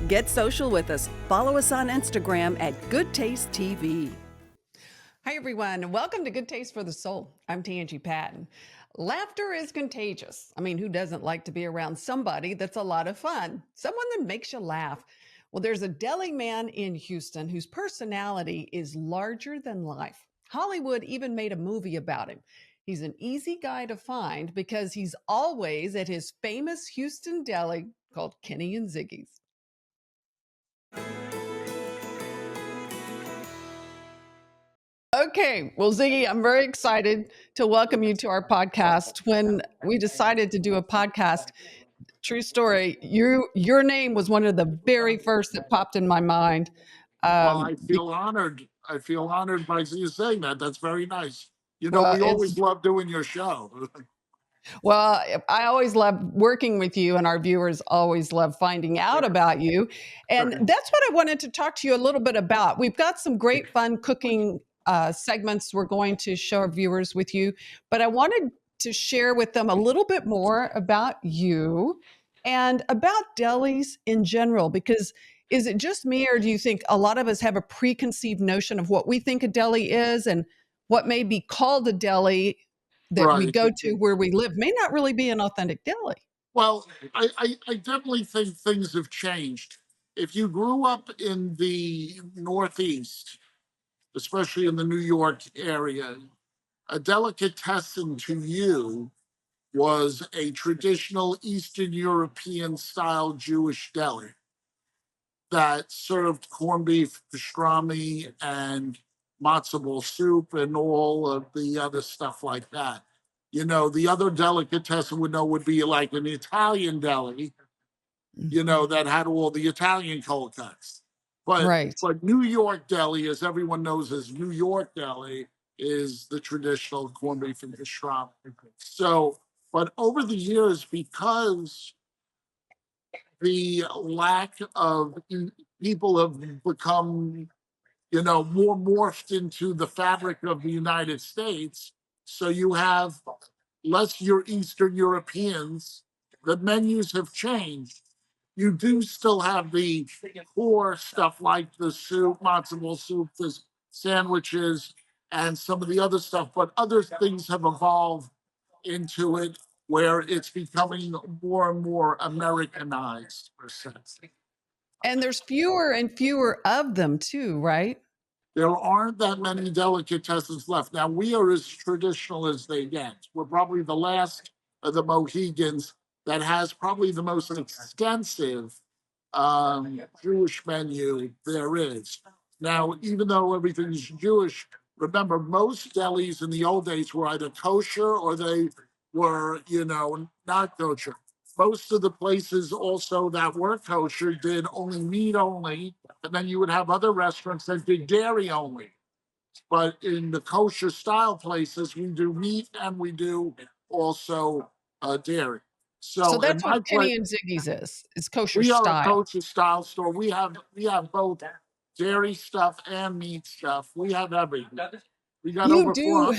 Get social with us. Follow us on Instagram at Goodtaste TV. Hi, everyone. Welcome to Good Taste for the Soul. I'm Tangi Patton. Laughter is contagious. I mean, who doesn't like to be around somebody that's a lot of fun? Someone that makes you laugh. Well, there's a deli man in Houston whose personality is larger than life. Hollywood even made a movie about him. He's an easy guy to find because he's always at his famous Houston deli called Kenny and Ziggy's. Okay. Well, Ziggy, I'm very excited to welcome you to our podcast. When we decided to do a podcast, true story, your name was one of the very first that popped in my mind. Well, I feel honored. I feel honored by you saying that. That's very nice. You know, Well, we always love doing your show. well, I always love working with you, and our viewers always love finding out about you. And that's what I wanted to talk to you a little bit about. We've got some great fun cooking segments we're going to show our viewers with you, but I wanted to share with them a little bit more about you and about delis in general, because is it just me, or do you think a lot of us have a preconceived notion of what we think a deli is and what may be called a deli that we Right. go to where we live may not really be an authentic deli? Well, I definitely think things have changed. If you grew up in the Northeast, especially in the New York area, a delicatessen to you was a traditional Eastern European style Jewish deli that served corned beef, pastrami, and matzo ball soup, and all of the other stuff like that. You know, the other delicatessen would be like an Italian deli, you know, that had all the Italian cold cuts. But Right. but New York deli, as everyone knows as New York deli, is the traditional corned beef and pastrami. So, but over the years, because the lack of people have become, you know, more morphed into the fabric of the United States. So you have less your Eastern Europeans. The menus have changed. You do still have the core stuff like the soup, matzo ball soup, the sandwiches, and some of the other stuff, but other things have evolved into it where it's becoming more and more Americanized, per se. And there's fewer and fewer of them too, right? There aren't that many delicatessens left. Now, we are as traditional as they get. We're probably the last of the Mohegans that has probably the most extensive Jewish menu there is. Now, even though everything's Jewish, remember, most delis in the old days were either kosher or they were, you know, not kosher. Most of the places also that were kosher did only meat only, and then you would have other restaurants that did dairy only. But in the kosher style places, we do meat and we do also dairy. So So in that's my what place, Kenny and Ziggy's is kosher we are a style. kosher style store. We have both dairy stuff and meat stuff. We have everything. We got You over do.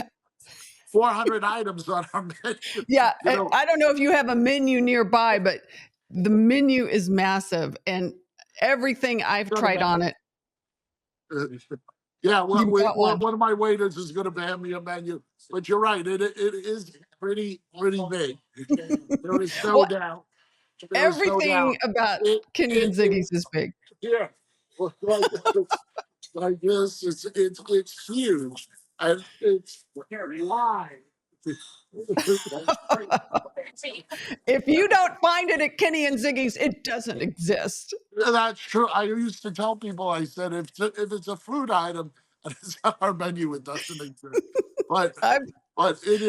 400 items on our menu. Yeah. You know, I don't know if you have a menu nearby, but the menu is massive and everything I've tried on it. yeah, well, You've got one. one of my waiters is going to hand me a menu. But you're right, it is pretty big. There is no Well, doubt. There is no everything doubt. about Kenny and It Ziggy's is big. yeah, like this, it's huge, and it's live. If you don't find it at Kenny and Ziggy's, it doesn't exist. That's true. I used to tell people, I said, if it's a food item and it's on our menu, it doesn't exist. But I've it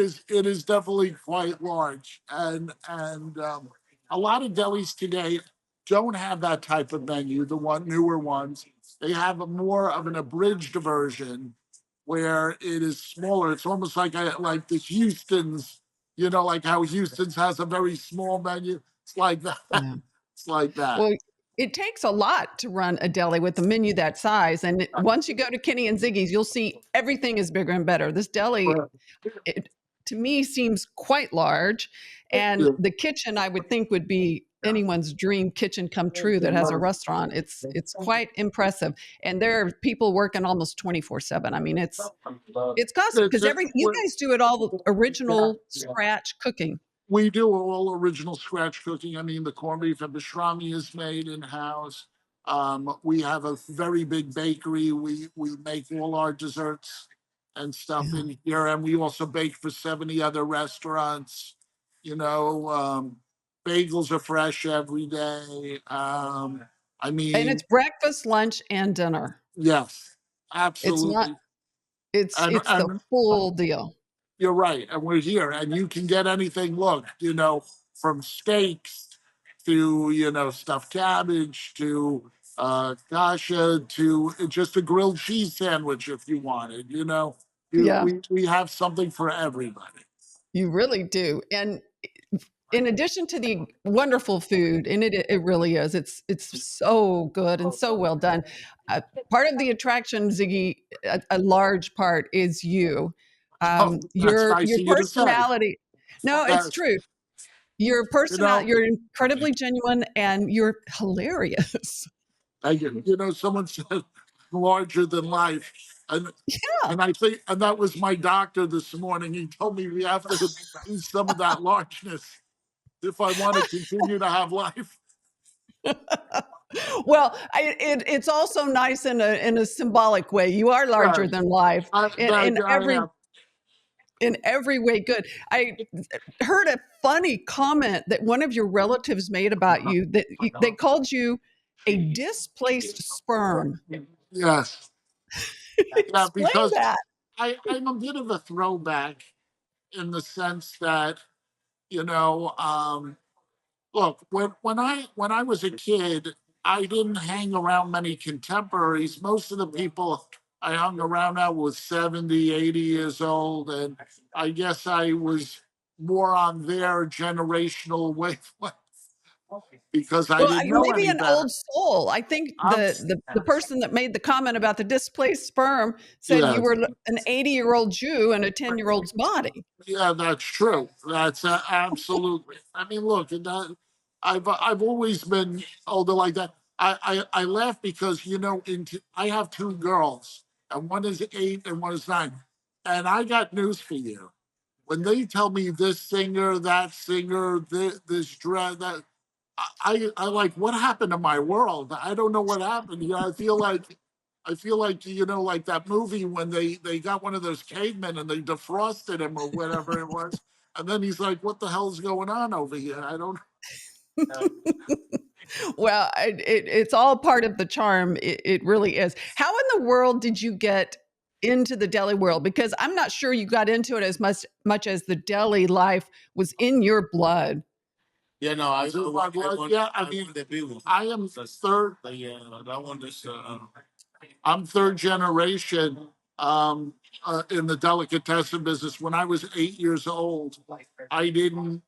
is definitely quite large, and a lot of delis today don't have that type of menu. The newer ones, they have a more of an abridged version where it is smaller. It's almost like the Houston's, you know, like how Houston's has a very small menu. It's like that. yeah. It's like that. Well, it takes a lot to run a deli with a menu that size. And once you go to Kenny and Ziggy's, you'll see everything is bigger and better. This deli, it, to me, seems quite large. And Yeah. the kitchen, I would think, would be anyone's dream kitchen come true that has a restaurant. It's quite impressive, and there are people working almost 24/7. I mean, it's constant It's because a, every you guys do it all original scratch cooking. we do all original scratch cooking. I mean, the corned beef and pastrami is made in house. We have a very big bakery. We make all our desserts and stuff Yeah. in here, and we also bake for 70 other restaurants. You know, bagels are fresh every day. I And it's mean, breakfast, lunch, and dinner. yes, It's not absolutely. And it's the full deal. you're right, and we're here, and you can get anything. Look, from steaks to stuffed cabbage to kasha to just a grilled cheese sandwich if you wanted. Yeah, We have something for everybody. you really do. And in addition to the wonderful food, and it really is, it's so good and so well done. Uh, Part of the attraction, Ziggy, a large part is you. Oh, that's nice Your of you to say. personality. No, it's That's true. Your you personality, know, you're incredibly genuine and you're hilarious. someone said larger than life, and Yeah. I think, and that was my doctor this morning. He told me we have to lose some of that largeness if I want to continue to have life. Well, it's also nice in a symbolic way. You are larger Right. than life I am. in every way good. I heard a funny comment that one of your relatives made about you that they called you a displaced sperm. Yes. Yeah, Explain because that. I'm a bit of a throwback in the sense that, you know, look, when I was a kid, I didn't hang around many contemporaries. Most of the people I hung around now was 70, 80 years old, and I guess I was more on their generational wavelength because I Well, didn't know maybe any an better. old soul. I think I'm the person that made the comment about the displaced sperm said you Yeah, were an 80-year-old Jew in a 10-year-old's body. yeah, that's true. That's absolutely. I mean, look, I've always been older like that. I laugh because I have two girls, and one is 8 and one is 9, and I got news for you. When they tell me this singer, that singer, this dress, that I like what happened to my world. I don't know what happened. I feel like like that movie when they got one of those cavemen and they defrosted him or whatever it was, and then he's like, "What the hell's going on over here?" I don't. Well, it's all part of the charm. It really is. How in the world did you get into the deli world? Because I'm not sure you got into it as much as the deli life was in your blood. Yeah, no, yeah, I mean, I am third. I'm third generation in the delicatessen business. When I was 8 years old, I didn't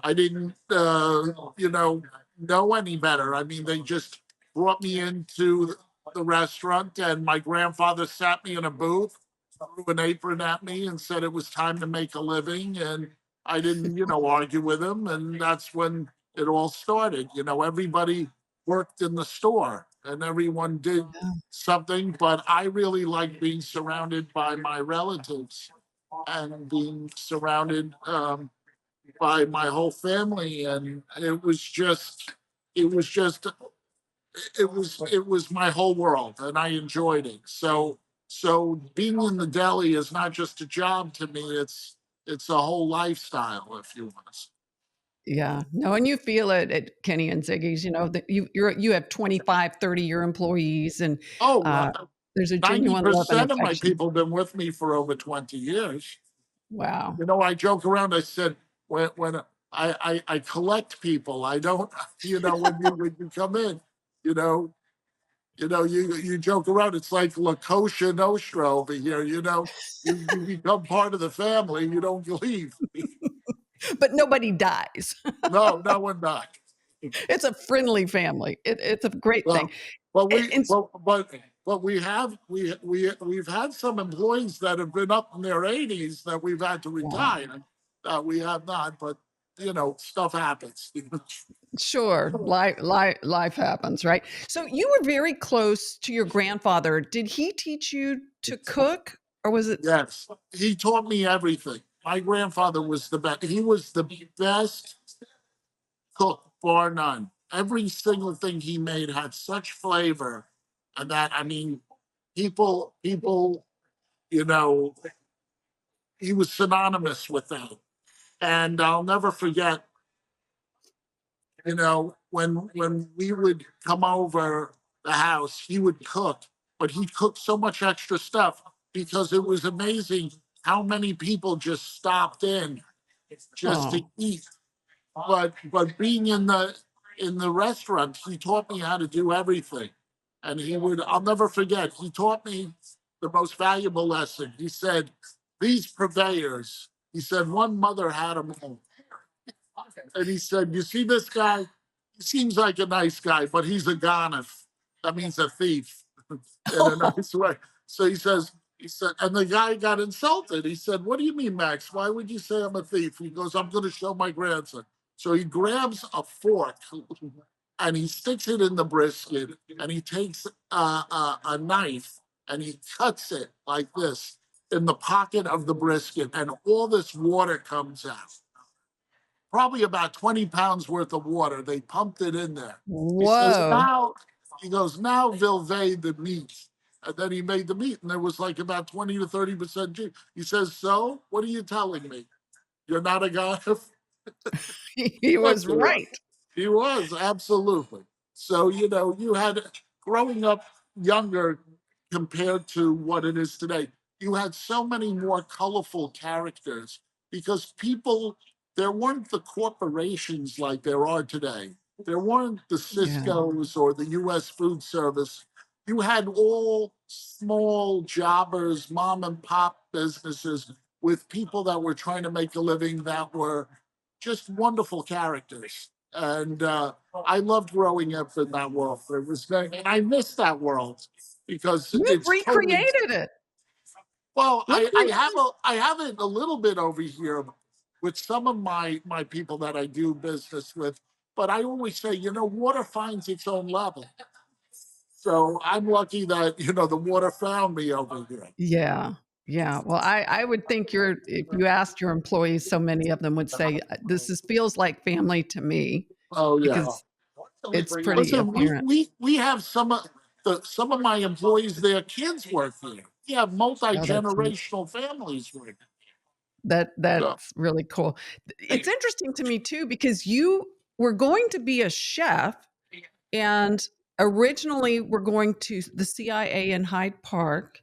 I didn't know any better. I mean, they just brought me into the restaurant, and my grandfather sat me in a booth, threw an apron at me, and said it was time to make a living. And I didn't, argue with him, and that's when it all started. Everybody worked in the store, and everyone did something. But I really like being surrounded by my relatives and being surrounded by my whole family, and it was just it was my whole world, and I enjoyed it. So being in the deli is not just a job to me, it's a whole lifestyle, if you want to say. Yeah. No, and you feel it at Kenny and Ziggy's, that you have 25, 30-year employees and Oh, uh, there's a ninety genuine love and percent of my affection. people have been with me for over 20 years. Wow. I joke around. I said when I collect people. I don't. When you come in, you know, you joke around. It's like La Kosha Nostra over here. You become part of the family. You don't leave. But nobody dies. No, no one died. It's a friendly family. It's a great thing. Well, but And, we and but we've had some employees that have been up in their 80s that we've had to wow. retire. We have not, but stuff happens. Sure, life happens, right? So you were very close to your grandfather. Did he teach you to cook, or was it? Yes, he taught me everything. My grandfather was the best. He was the best cook, bar none. Every single thing he made had such flavor, and that I mean, people, you know, he was synonymous with that. And I'll never forget, when we would come over the house, he would cook, but he cooked so much extra stuff because it was amazing how many people just stopped in just to Oh, eat. But being in the restaurant, he taught me how to do everything. And I'll never forget, he taught me the most valuable lesson. He said, these purveyors, he said, one mother had them all. And he said, you see this guy? He seems like a nice guy, but he's a gonif. That means a thief in a nice way. So he said, and the guy got insulted. He said, what do you mean, Max? Why would you say I'm a thief? He goes, I'm going to show my grandson. So he grabs a fork and he sticks it in the brisket and he takes a knife and he cuts it like this in the pocket of the brisket, and all this water comes out, probably about 20 pounds worth of water. They pumped it in there. He says, whoa. now Vilvey the meat. And then he made the meat, and there was like about 20 to 30% juice. He says, so what are you telling me? You're not a guy? He was right. He was, absolutely. So, you had growing up younger compared to what it is today, you had so many more colorful characters because there weren't the corporations like there are today. There weren't the Yeah. Cisco's or the US Food Service. You had all small jobbers, mom and pop businesses with people that were trying to make a living that were just wonderful characters. And I loved growing up in that world. And I miss that world because You've it's totally. recreated it. Well, Look where I have it a little bit over here with some of my people that I do business with. But I always say, water finds its own level. So I'm lucky that the water found me over here. yeah. Yeah. Well, I would think if you asked your employees, so many of them would say, this feels like family to me Oh yeah. because it's pretty Listen, apparent. we have some of my employees, their kids work here. We have Oh, that's neat. multi-generational families working. So, That's really cool. It's interesting to me too because you were going to be a chef and originally were going to the CIA in Hyde Park,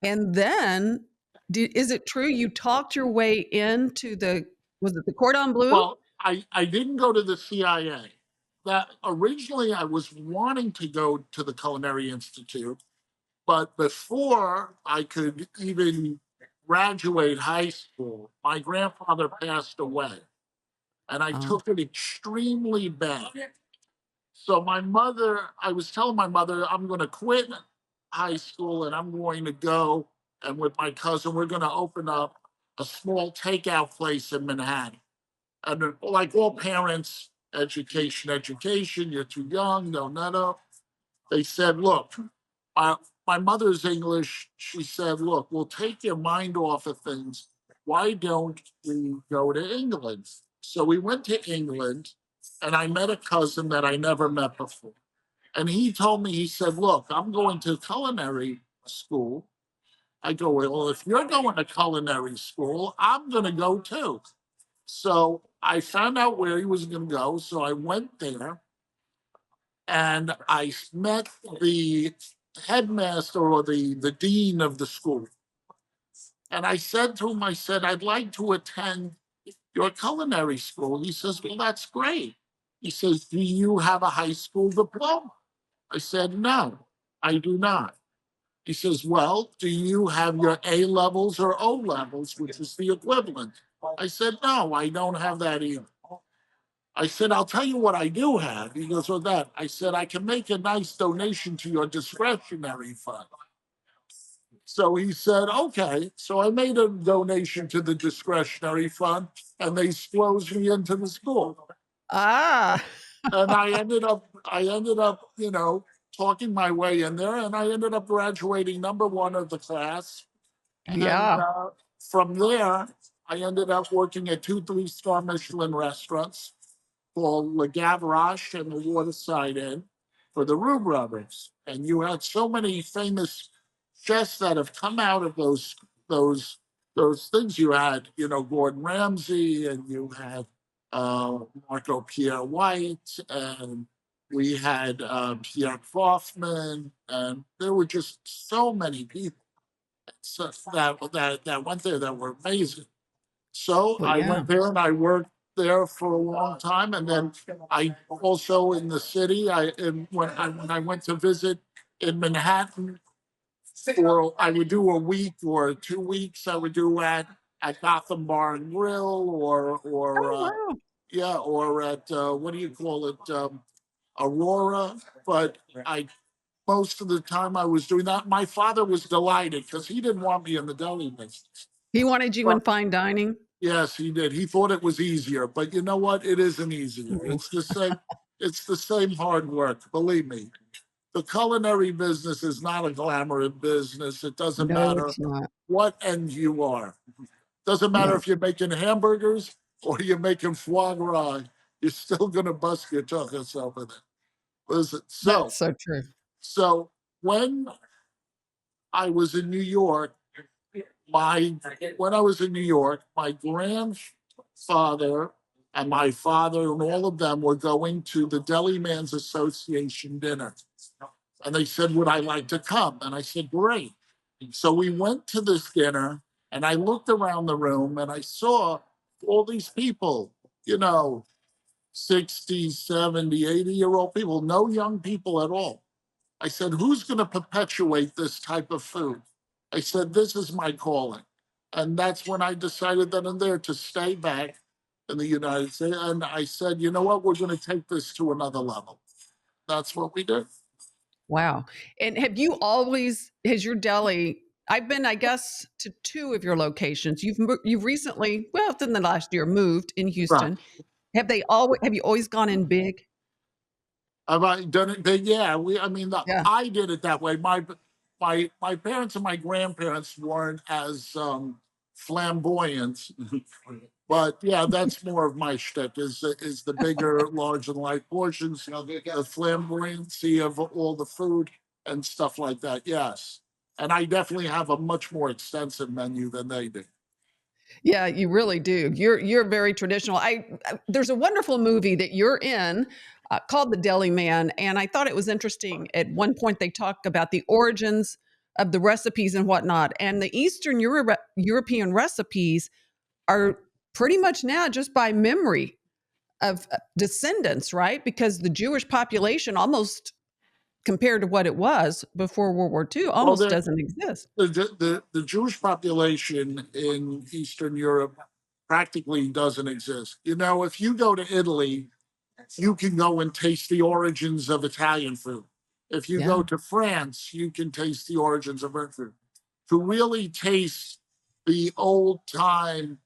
and then is it true you talked your way into was it the Cordon Bleu? well, I didn't go to the CIA. That originally I was wanting to go to the Culinary Institute, but before I could even graduate high school, my grandfather passed away, and I Oh, took it extremely bad. So I was telling my mother, I'm going to quit high school and I'm going to go. And with my cousin, we're going to open up a small takeout place in Manhattan. And like all parents, education, education, you're too young, no, no, no. They said, look, my, my mother's English. She said, look, we'll take your mind off of things. Why don't we go to England? So we went to England and I met a cousin that I never met before. And he told me, he said, look, I'm going to culinary school. I go, well, if you're going to culinary school, I'm going to go too. So I found out where he was going to go. So I went there and I met the headmaster or the dean of the school. And I said to him, I said, I'd like to attend your culinary school. He says, well, that's great. He says, do you have a high school diploma? I said, no, I do not. He says, well, do you have your A levels or O levels, which is the equivalent? I said, no, I don't have that either. I said, I'll tell you what I do have. He goes, well, that. I said, I can make a nice donation to your discretionary fund. So he said, okay. So I made a donation to the discretionary fund and they squoze me into the school. Ah, And I ended up, talking my way in there and I ended up graduating number one of the class. And yeah. from there, I ended up working at two three-star Michelin restaurants called Le Gavroche and the Waterside Inn for the Roux Brothers. And you had so many famous chefs that have come out of those those things. You had, Gordon Ramsay, and you had Marco Pierre White, and we had Pierre Kaufman, and there were just so many people that went there that were amazing. So Well, I yeah. went there and I worked there for a long time, and then I also in the city. When I went to visit in Manhattan, or I would do a week or 2 weeks. I would do at Gotham Bar and Grill, or Oh, wow. yeah, or at what do you call it, Aurora. But I most of the time I was doing that. My father was delighted because he didn't want me in the deli business. He wanted you in fine dining? Yes, he did. He thought it was easier, but you know what? It isn't easier. Ooh, It's the same. It's the same hard work. Believe me. The culinary business is not a glamorous business. It doesn't no, matter it's not. what end you are. Doesn't matter Yeah, if you're making hamburgers or you're making foie gras. You're still gonna bust your tuchus over there. Listen. So that's so true. so when I was in New York, my when I was in New York, my grandfather and my father and all of them were going to the Deli Man's Association dinner. And they said, would I like to come? And I said, great. So we went to this dinner and I looked around the room and I saw all these people, you know, 60, 70, 80-year-old people, no young people at all. I said, who's going to perpetuate this type of food? I said, this is my calling. And that's when I decided that I'm there to stay back in the United States. And I said, you know what? We're going to take this to another level. That's what we did. Wow. And have you always has your deli I've been, I guess, to 2 of your locations. You've recently, well, within the last year, moved in Right. Houston. Have you always gone in big? Have I done it? Yeah, I mean, Yeah. I did it that way. My parents and my grandparents weren't as flamboyant, but yeah, that's more of my shtick. Is the bigger, larger than life portions, the flamboyancy of all the food and stuff like that. Yes, and I definitely have a much more extensive menu than they do. Yeah, you really do. You're very traditional. There's a wonderful movie that you're in called The Deli Man, and I thought it was interesting. At one point, they talk about the origins of the recipes and whatnot, and the European recipes are pretty much now just by memory of descendants, right? Because the Jewish population, almost compared to what it was before World War II, Well, almost doesn't exist. the Jewish population in Eastern Europe practically doesn't exist. You know, if you go to Italy, you can go and taste the origins of Italian food. If you Yeah, go to France, you can taste the origins of French food. To really taste the old time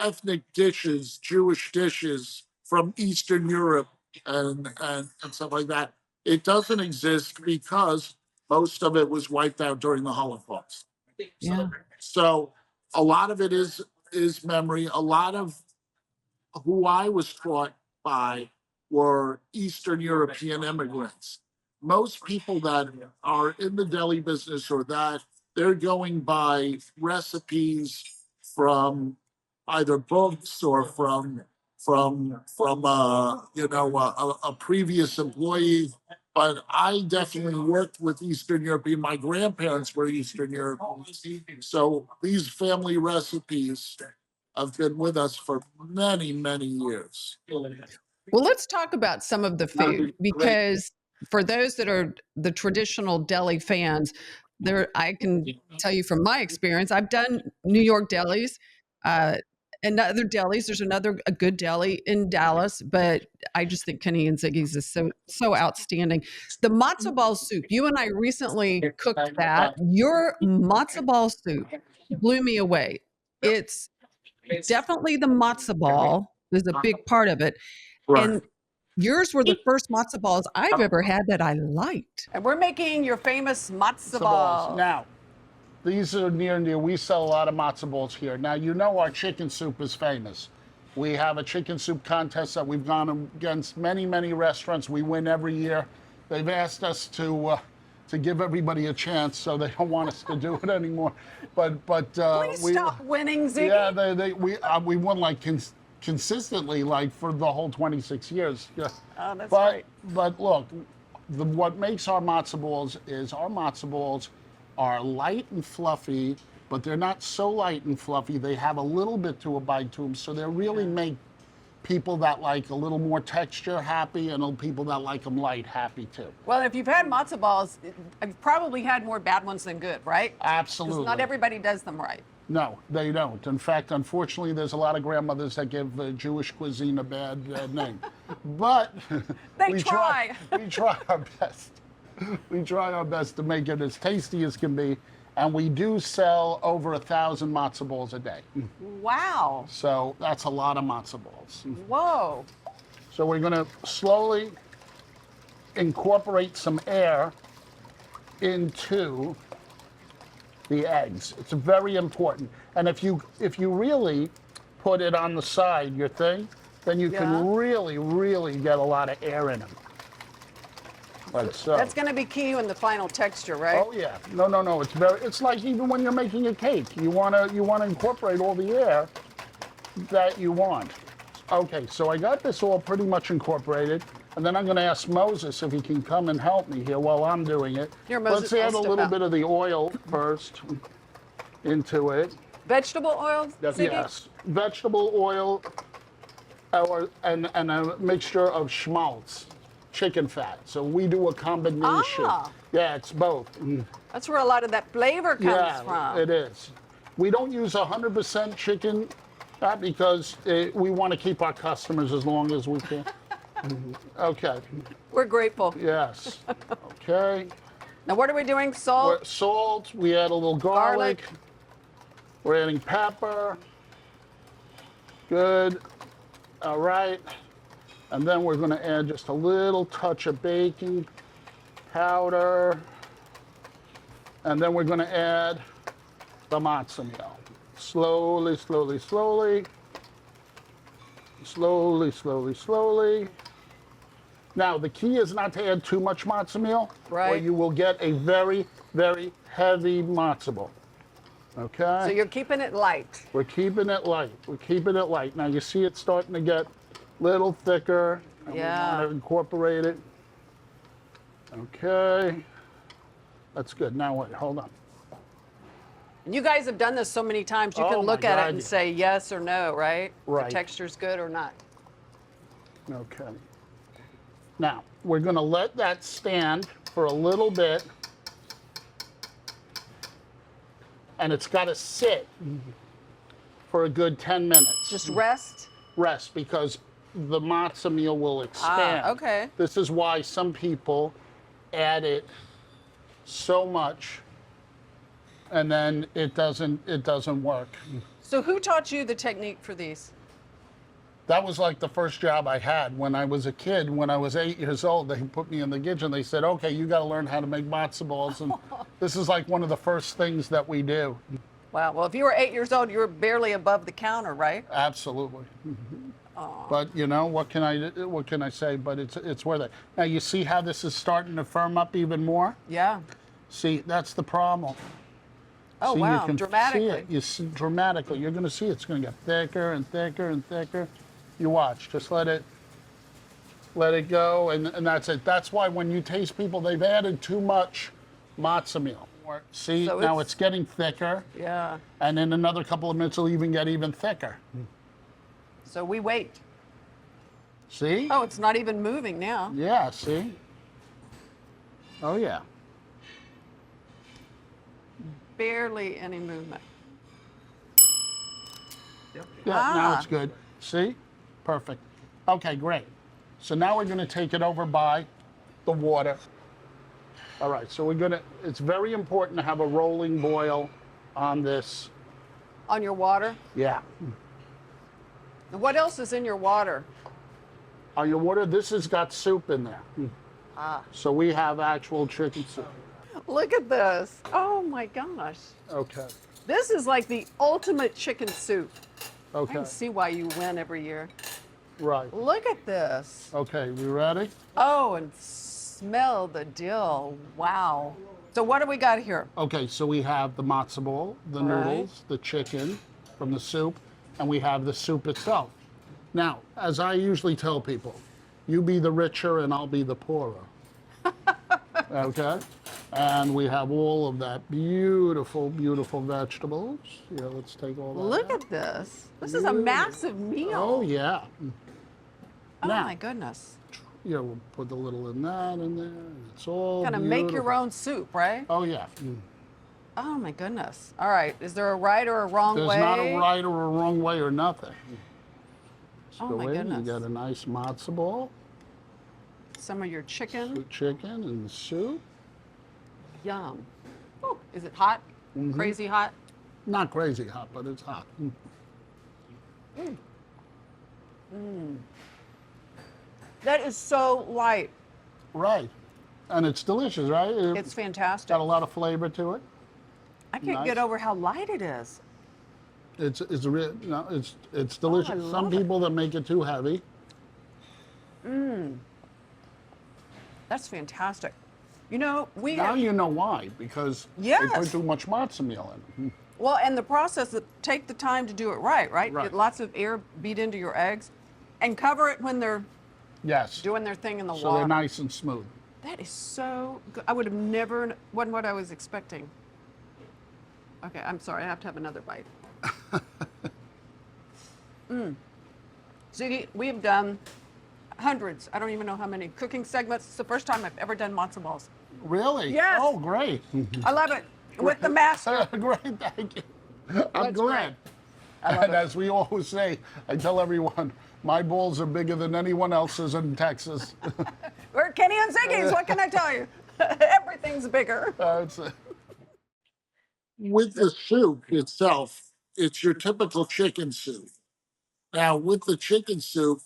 ethnic dishes, Jewish dishes from Eastern Europe and stuff like that, it doesn't exist because most of it was wiped out during the Holocaust. yeah, So a lot of it is memory. A lot of who I was taught by were Eastern European immigrants. Most people that are in the deli business or that they're going by recipes from either books or from a previous employee. But I definitely worked with Eastern European. My grandparents were Eastern Europeans, so these family recipes have been with us for many, many years. well, let's talk about some of the food because for those that are the traditional deli fans, I can tell you from my experience, I've done New York delis. Uh, and other delis. There's a good deli in Dallas, but I just think Kenny and Ziggy's is so outstanding. The matzo ball soup. You and I recently cooked that. Your matzo ball soup blew me away. It's definitely the matzo ball is a big part of it, Right. and yours were the first matzo balls I've ever had that I liked. And we're making your famous matzo balls. Now, these are near and dear. We sell a lot of matzo balls here. Now, you know our chicken soup is famous. We have a chicken soup contest that we've gone against many, many restaurants. We win every year. They've asked us to give everybody a chance, so they don't want us to do it anymore. But Please stop winning, Ziggy. Yeah, we won like consistently, like for the whole 26 years. Yeah. Oh, that's great. But look, what makes our matzo balls is our matzo balls are light and fluffy, but they're not so light and fluffy. They have a little bit to a bite to them, so they really make people that like a little more texture happy, and people that like them light happy too. Well, if you've had matzo balls, you've probably had more bad ones than good, right? Absolutely. 'Cause not everybody does them right. No, they don't. In fact, unfortunately, there's a lot of grandmothers that give Jewish cuisine a bad name. But we try. We try our best. We try our best to make it as tasty as can be. And we do sell over 1,000 matzo balls a day. Wow. So that's a lot of matzo balls. Whoa. So we're going to slowly incorporate some air into the eggs. It's very important. And if you really put it on the side, your thing, then you can really, really get a lot of air in them. Like so. That's going to be key in the final texture, right? Oh yeah. No. It's like even when you're making a cake, you wanna incorporate all the air that you want. Okay, so I got this all pretty much incorporated, and then I'm going to ask Moses if he can come and help me here while I'm doing it. Here, Moses, let's add a little bit of the oil first into it. Vegetable oil, Ziggy? Yes, vegetable oil, and a mixture of schmaltz, chicken fat. So we do a combination. Ah. Yeah, it's both. That's where a lot of that flavor comes from. It is. We don't use 100% chicken fat because we want to keep our customers as long as we can. Okay. We're grateful. Yes. Okay. Now what are we doing? Salt? Salt. We add a little garlic. We're adding pepper. Good. All right. And then we're going to add just a little touch of baking powder. And then we're going to add the matzo meal. Slowly, slowly, slowly. Slowly, slowly, slowly. Now, the key is not to add too much matzo meal, or you will get a very, very heavy matzo ball. Okay? So you're keeping it light. We're keeping it light. We're keeping it light. Now, you see it starting to get a little thicker. And we want to incorporate it. Okay. That's good. Now, wait, hold on. You guys have done this so many times, you can look at it and say yes or no, right? Right. The texture's good or not. Okay. Now, we're going to let that stand for a little bit. And it's got to sit for a good 10 minutes. Just rest? Rest, because the matzo meal will expand. Ah, okay. This is why some people add it so much and then it doesn't work. So who taught you the technique for these? That was like the first job I had when I was a kid. When I was 8 years old, they put me in the kitchen. They said, okay, you got to learn how to make matzo balls. And this is like one of the first things that we do. Wow. Well, if you were 8 years old, you were barely above the counter, right? Absolutely. But you know, what can I say? But it's worth it. Now you see how this is starting to firm up even more? Yeah. See, that's the problem. Oh, see, wow, you can dramatically. See it. You see dramatically. You're going to see it's going to get thicker and thicker and thicker. You watch. Just let it go, and that's it. That's why when you taste people, they've added too much matzo meal. See, so now it's getting thicker. Yeah. And in another couple of minutes, it'll even get even thicker. So we wait. See? Oh, it's not even moving now. Yeah, see? Oh, yeah. Barely any movement. Yeah, now it's good. See? Perfect. Okay, great. So now we're going to take it over by the water. All right, so it's very important to have a rolling boil on this. On your water? Yeah. And what else is in your water? On your water, this has got soup in there. So we have actual chicken soup. Look at this. Oh my gosh. Okay. This is like the ultimate chicken soup. I Okay. can see why you win every year. Right. Look at this. Okay, we ready? Oh, and smell the dill. Wow. So what do we got here? Okay, so we have the matzo ball, the noodles, the chicken from the soup, and we have the soup itself. Now, as I usually tell people, you be the richer and I'll be the poorer. Okay? And we have all of that beautiful, beautiful vegetables. Yeah, let's take all that Look out. at this. This is a massive meal. Oh, yeah. Oh Now, my goodness. Yeah, we'll put a little in that in there. It's all Gonna beautiful. make your own soup, right? Oh, yeah. Oh my goodness. All right. Is there a right or a wrong way? There's not a right or a wrong way or nothing. Just Oh go my in, goodness. you got a nice matzo ball, Some of your chicken. the chicken and the soup. Yum. Ooh, is it hot? Crazy hot? Not crazy hot, but it's hot. That is so light. Right. And it's delicious, right? It's fantastic. got a lot of flavor to it. I can't nice. get over how light it is. It's delicious. love Some it. people that make it too heavy. That's fantastic. You know, we Now have, you know why, because they Yes. put too much matzo meal in. well, and the process, take the time to do it right? Right. Get lots of air beat into your eggs and cover it when they're Yes. doing their thing in the So water. they're nice and smooth. That is so good. I would have never, wasn't what I was expecting. Okay, I'm sorry. I have to have another bite. Ziggy, we have done hundreds, I don't even know how many, cooking segments. It's the first time I've ever done matzo balls. Really? Yes. Oh, great. I love it. With the master. Great, thank you. I'm That's glad. And as we always say, I tell everyone, my balls are bigger than anyone else's in Texas. We're Kenny and Ziggy's, what can I tell you? Everything's bigger. With the soup itself, it's your typical chicken soup. Now, with the chicken soup,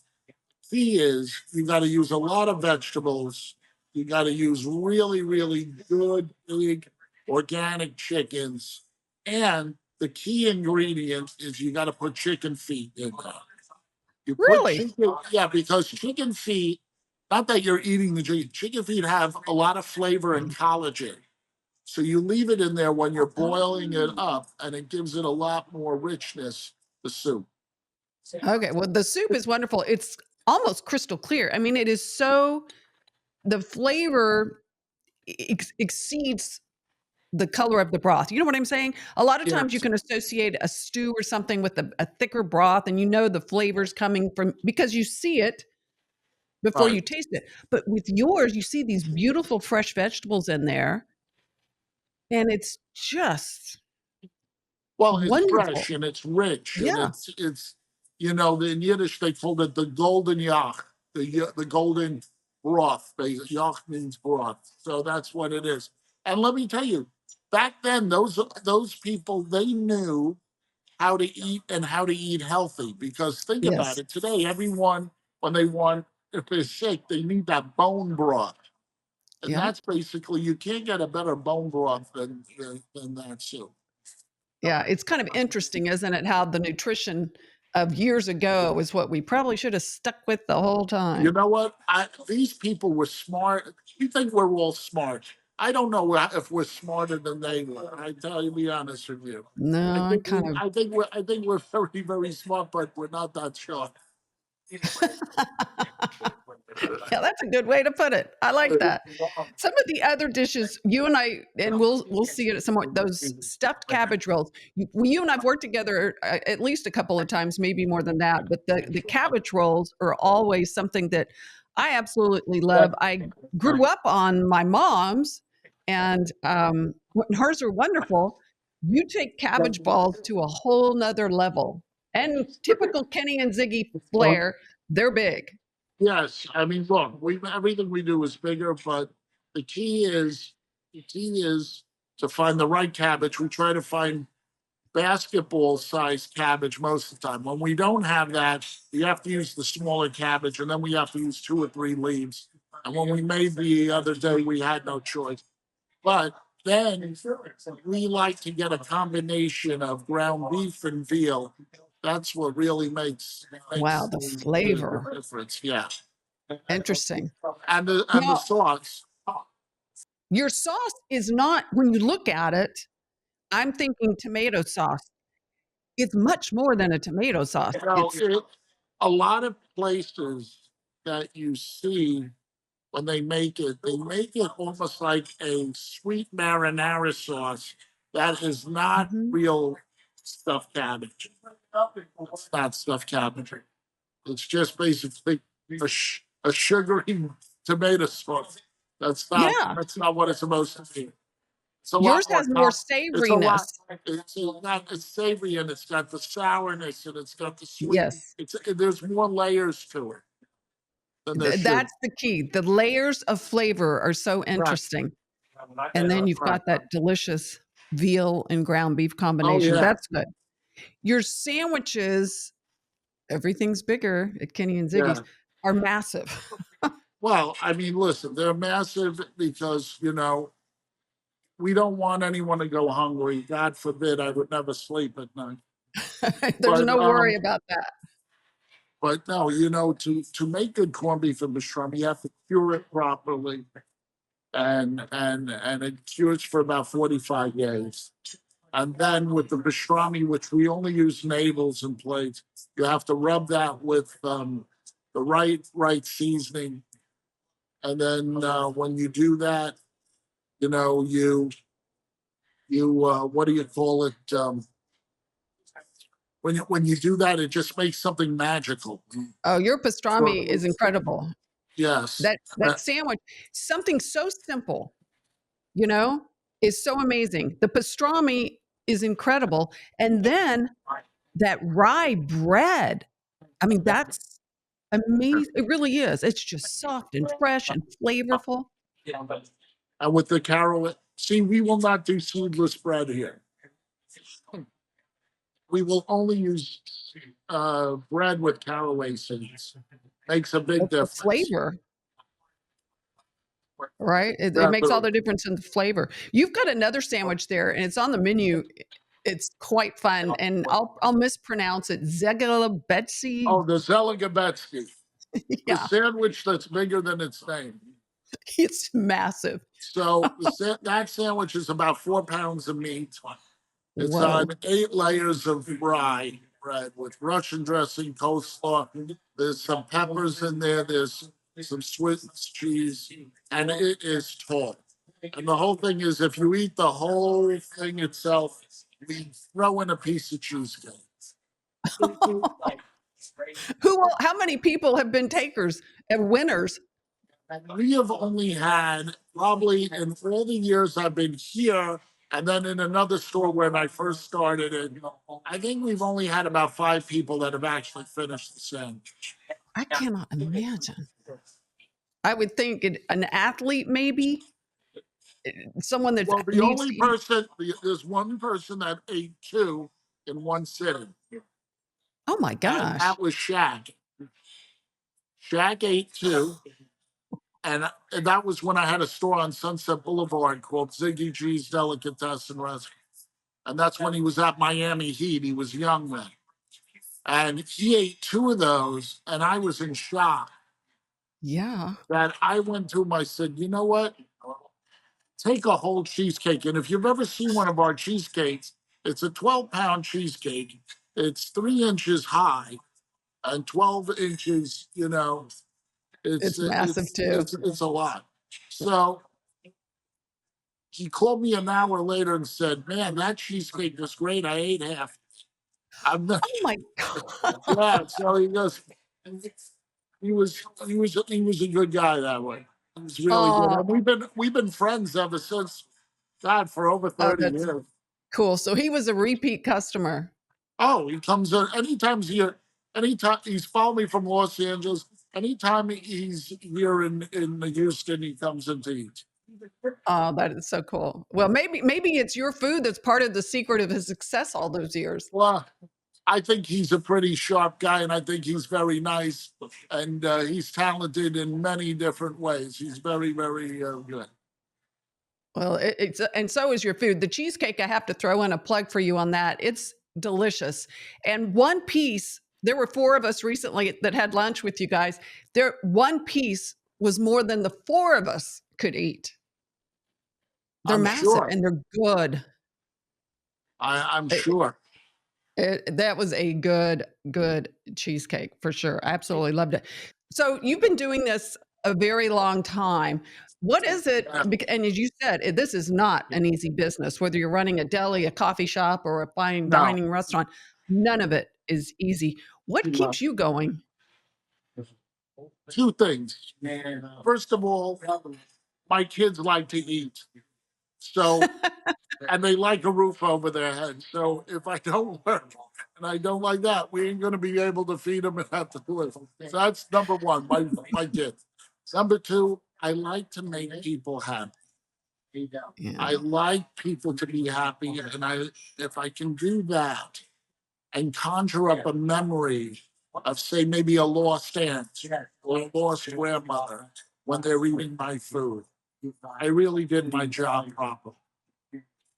key is you got to use a lot of vegetables. You got to use really, really good, big, organic chickens. And the key ingredient is you got to put chicken feet in there. You put Really? chicken, yeah, because chicken feet, not that you're eating the chicken feet have a lot of flavor and collagen. So you leave it in there when you're boiling it up, and it gives it a lot more richness, the soup. Okay, well, the soup is wonderful. It's almost crystal clear. I mean, it is so, the flavor exceeds the color of the broth. You know what I'm saying? A lot of times you Yes. can associate a stew or something with a thicker broth, and you know the flavors coming from, because you see it before you Right. taste it. But with yours, you see these beautiful fresh vegetables in there, and it's just Well, it's wonderful. fresh and it's rich and Yeah. it's in Yiddish they called it the golden yach, the golden broth. Yach means broth, so that's what it is. And let me tell you, back then those people they knew how to eat and how to eat healthy because think about Yes. it. Today, everyone when they want if they're sick, they need that bone broth. And Yeah. that's basically you can't get a better bone broth than that soup. Yeah. It's kind of interesting, isn't it? How the nutrition of years ago is what we probably should have stuck with the whole You time. know what? These people were smart. You think we're all smart? I don't know if we're smarter than they were. I tell you, be honest with you. No, I kind of, I think we're very, very smart, but we're not that sharp. yeah, that's a good way to put it. I like that. Some of the other dishes, you and I, and we'll see it at some point. Those stuffed cabbage rolls. You and I've worked together at least a couple of times, maybe more than that. But the cabbage rolls are always something that I absolutely love. I grew up on my mom's, and hers are wonderful. You take cabbage balls to a whole nother level. And typical Kenny and Ziggy flair, they're big. Yes, I mean, look, everything we do is bigger, but the key is the key is to find the right cabbage. We try to find basketball sized cabbage most of the time. When we don't have that, we have to use the smaller cabbage, and then we have to use 2 or 3 leaves. And when we made the other day, we had no choice. But then we like to get a combination of ground beef and veal. That's what really Wow, makes the the flavor. difference. Yeah, Interesting. and the Now, sauce. your sauce is not, when you look at it, I'm thinking tomato sauce. It's much more than a tomato sauce. So a lot of places that you see when they make it almost like a sweet marinara sauce that is not Mhm. real stuffed cabbage. It's not stuffed cabbage. It's just basically a sugary tomato sauce. Yeah, That's not what it's supposed to be. It's a yours lot more has more it's a lot. savoriness. It's savory and it's got the sourness and it's got the sweet. Yes, There's more layers to it than there should. that's the key. The layers of flavor are so Right. interesting. And then you've Right. got that delicious veal and ground beef Oh combination. yeah. That's good. Your sandwiches, everything's bigger at Kenny and Ziggy's, Yeah. are massive. Well, I mean, listen, they're massive because, we don't want anyone to go hungry. God forbid I would never sleep at night. There's But no worry about that. but no, to make good corned beef and pastrami, you have to cure it properly. And it cures for about 45 days. And then with the pastrami, which we only use navels and plates, you have to rub that with the right seasoning. And then when you do that, you know, you what do you call it? When you do that, it just makes something magical. Oh, your pastrami is incredible. Yes. That sandwich, something so simple, you know, is so amazing. The pastrami is incredible. And then that rye bread, I mean, that's amazing. It really is. It's just soft and fresh and flavorful. And with the caraway, see, we will not do seedless bread here. We will only use bread with caraway seeds. Makes a big That's the difference. flavor, right? It Yeah, makes all the difference in the flavor. You've got another sandwich there, and it's on the menu. It's quite fun, and I'll mispronounce it. oh, Zegalabetsy. the Zeligabetsky, the Yeah, sandwich that's bigger than its name. it's massive. So that sandwich is about 4 pounds of meat. It's on Whoa. 8 layers of rye bread with Russian dressing, coleslaw. There's some peppers in there. There's some Swiss cheese, and it is tall. And the whole thing is, if you eat the whole thing itself, we throw in a piece of cheesecake. How many people have been takers and winners? We have only had probably in all the years I've been here, and then in another store when I first started it, I think we've only had about 5 people that have actually finished the sandwich. I cannot imagine. I would think an athlete, maybe someone that Well, the needs only to eat. person, there's one person that ate 2 in one sitting, Oh my and gosh. that was Shaq. Shaq ate 2, and that was when I had a store on Sunset Boulevard called Ziggy G's Delicatessen Restaurant. And that's when he was at Miami Heat. He was young then. And he ate 2 of those, and I was in shock Yeah, that I went to him. I said, you know what? Take a whole cheesecake. And if you've ever seen one of our cheesecakes, it's a 12-pound cheesecake. It's 3 inches high and 12 inches, it's massive too. it's a lot. So he called me an hour later and said, man, that cheesecake was great. I ate half. I'm not, Oh my god. yeah. So he goes, he was a good guy that way. He was really good. Oh, And we've been friends ever since, God, for over oh, 30 that's years. cool. So he was a repeat customer. Oh, he comes in anytime he's here. Anytime he's followed me from Los Angeles. Anytime he's here in Houston, he comes in to eat. Oh, that is so cool. Well, maybe it's your food that's part of the secret of his success all those years. Well, I think he's a pretty sharp guy, and I think he's very nice, and he's talented in many different ways. He's very, very good. Well, it's and so is your food. The cheesecake, I have to throw in a plug for you on that. It's delicious. And one piece, there were four of us recently that had lunch with you guys. There, one piece was more than the four of us could eat. They're I'm massive sure. and they're good. I'm It, sure. that was a good cheesecake for sure. I absolutely loved it. So you've been doing this a very long time. What is it? Yeah. And as you said, this is not an easy business, whether you're running a deli, a coffee shop, or a fine No. dining restaurant. None of it is easy. What keeps you going? Two things. First of all, my kids like to eat. So, and they like a roof over their head. So if I don't work and I don't like that, we ain't going to be able to feed them and have to live. So that's number one, my kids. Number two, I like to make people happy. I Yeah. like people to be happy. And if I can do that and conjure up a memory of, say, maybe a lost aunt or a lost grandmother when they're eating my food, I really did my job properly.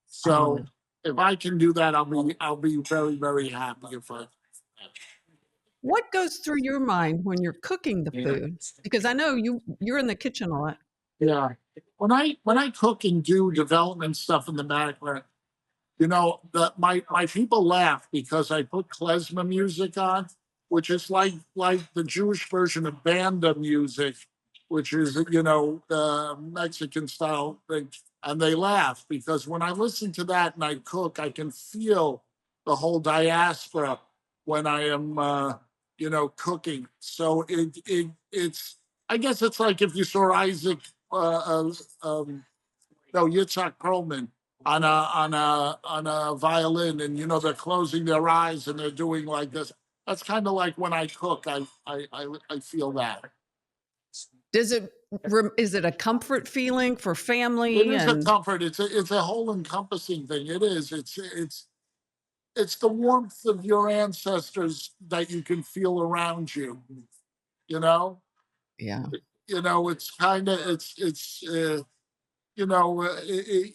So Oh. if I can do that, I'll be very, very happy if I. What goes through your mind when you're cooking the food? Because I know you're in the kitchen a lot. Yeah. When I cook and do development stuff in the background, my people laugh because I put klezmer music on, which is like the Jewish version of banda music, which is the Mexican style thing, and they laugh because when I listen to that and I cook, I can feel the whole diaspora when I am cooking. So it's I guess it's like if you saw Isaac no Yitzhak Perlman on a violin, and they're closing their eyes and they're doing like this. That's kind of like when I cook. I feel that. Does it is it a comfort feeling for It family is a and comfort. It's a whole encompassing thing. It is. It's the warmth of your ancestors that you can feel around you. You know. yeah. It's kind of it's you know it,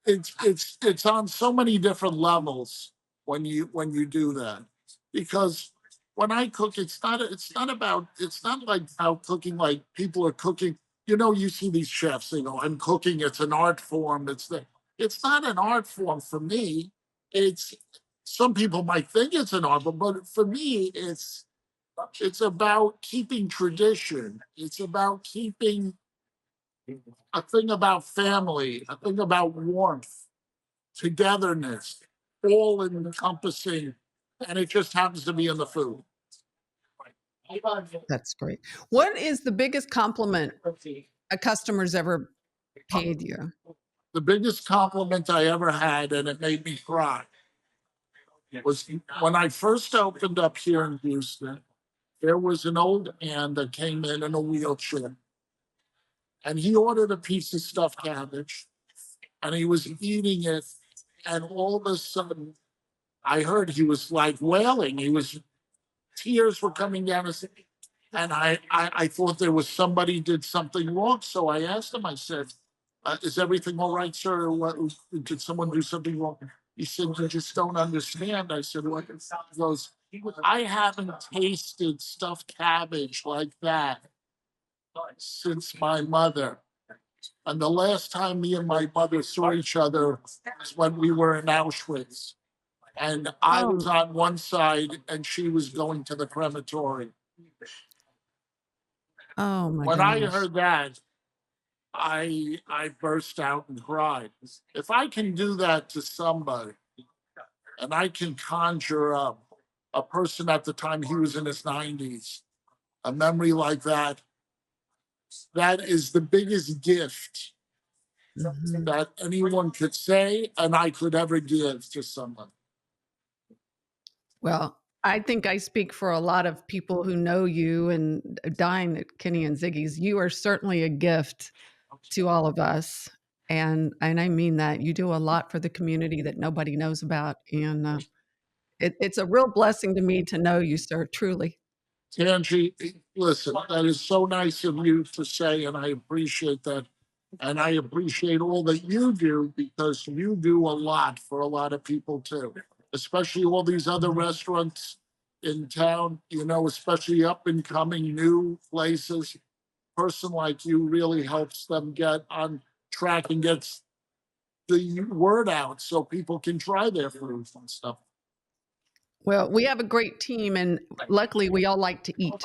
it's on so many different levels when you do that, because when I cook, it's not like how cooking, like people are cooking. You see these chefs, I'm cooking, it's an art form. It's not an art form for me. It's Some people might think it's an art form, but for me it's about keeping tradition. It's about keeping a thing about family, a thing about warmth, togetherness, all encompassing, and it just happens to be in the food. That's great. What is the biggest compliment a customer's ever paid you? The biggest compliment I ever had, and it made me cry, was when I first opened up here in Houston. There was an old man that came in a wheelchair, and he ordered a piece of stuffed cabbage, and he was eating it, and all of a sudden, I heard he was like wailing. Tears were coming down his. And I thought there was somebody did something wrong. So I asked him, I said, is everything all right, sir? Did someone do something wrong? He said, you just don't understand. I said, what? He goes, I haven't tasted stuffed cabbage like that since my mother. And the last time me and my mother saw each other was when we were in Auschwitz. And I was Oh, on one side and she was going to the crematorium. oh my When I gosh. heard that, I burst out and cried. If I can do that to somebody, and I can conjure up a person at the time he was in his 90s, a memory like that, that is the biggest gift Mhm. that anyone could say and I could ever give to someone. Well, I think I speak for a lot of people who know you and dine at Kenny and Ziggy's. You are certainly a gift to all of us, and I mean that. You do a lot for the community that nobody knows about, and it's a real blessing to me to know you, sir. Truly. Angie, listen, that is so nice of you to say, and I appreciate that. And I appreciate all that you do because you do a lot for a lot of people too, especially all these other restaurants in town, especially up and coming new places. Person like you really helps them get on track and gets the word out so people can try their foods and stuff. Well, we have a great team, and luckily, we all like to eat,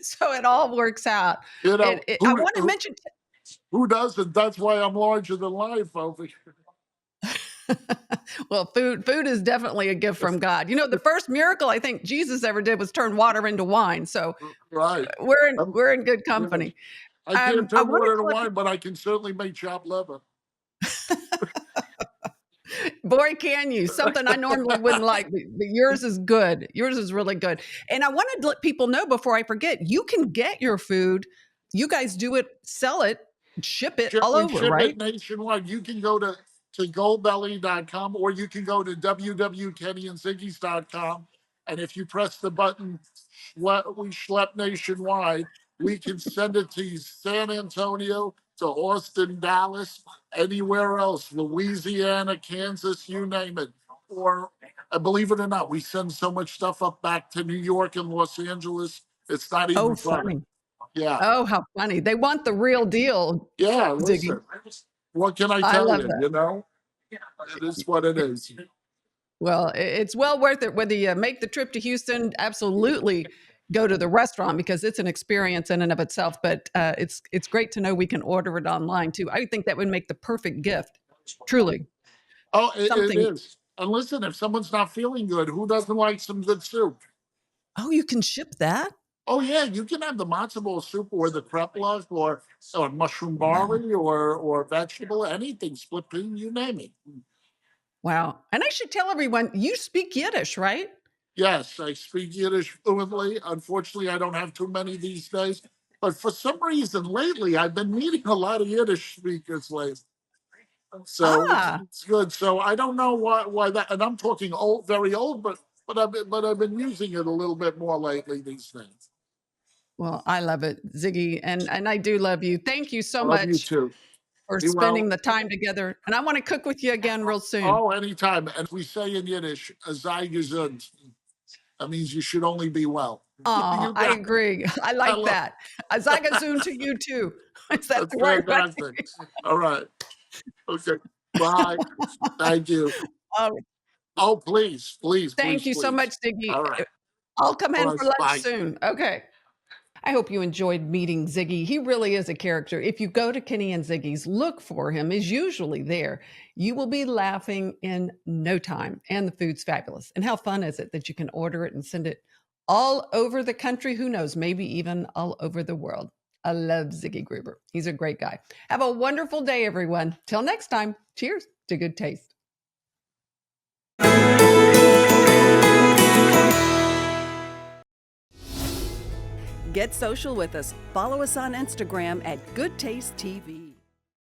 so it all works out. you And know, I who, want to who mention. who doesn't? That's why I'm larger than life over here. Well, food is definitely a gift from God. The first miracle I think Jesus ever did was turn water into wine. So Right. we're in Um, we're in good you know, company. I can't I turn want to water into tell wine, but I can certainly make chopped liver. boy, can you something I normally wouldn't like, but yours is good. Yours is really good. And I wanted to let people know before I forget, you can get your food. You guys do it, sell it, ship it all We over, ship it right? nationwide. You can go to goldbelly.com or you can go to www.kennyandziggies.com. And if you press the button, we schlep nationwide, we can send it to San Antonio, to Austin, Dallas, anywhere else, Louisiana, Kansas, you name it. Or believe it or not, we send so much stuff up back to New York and Los Angeles. It's not Oh, even funny. funny. Yeah. Oh, how funny. They want the real deal, Yeah, Ziggy. listen. What can I I tell love you? that. It is what it is. Well, it's well worth it whether you make the trip to Houston. Absolutely, go to the restaurant because it's an experience in and of itself. But it's great to know we can order it online too. I think that would make the perfect gift. Truly, Oh, it something. is. And listen, if someone's not feeling good, who doesn't like some good soup? Oh, you can ship that. Oh yeah, you can have the matzo ball soup or the kreplach or mushroom Wow, barley or vegetable, anything, split pea, you name it. wow. And I should tell everyone you speak Yiddish, right? Yes, I speak Yiddish fluently. Unfortunately, I don't have too many these days. But for some reason lately, I've been meeting a lot of Yiddish speakers lately. So Ah, it's good. So I don't know why that, and I'm talking old, very old, but I've been using it a little bit more lately these days. well, I love it, Ziggy, and I do love you. Thank you so I love you much too. for Be spending well. the time together. And I want to cook with you again real soon. Oh, anytime. And we say in Yiddish, "Sei gesund." That means you should only be well. Oh, You I got it. agree. I I like love. that. A zagazoon to you too. Is that That's the right way? fantastic. All right. Okay. Bye. Thank you. Oh, Oh, please, please, thank please, you so much, please. Ziggy. All right. I'll come All in right. for lunch Bye. soon. Okay. I hope you enjoyed meeting Ziggy. He really is a character. If you go to Kenny and Ziggy's, look for him. He's usually there. You will be laughing in no time. And the food's fabulous. And how fun is it that you can order it and send it all over the country? Who knows? Maybe even all over the world. I love Ziggy Gruber. He's a great guy. Have a wonderful day, everyone. Till next time, cheers to good taste. Get social with us. Follow us on Instagram at Goodtaste TV.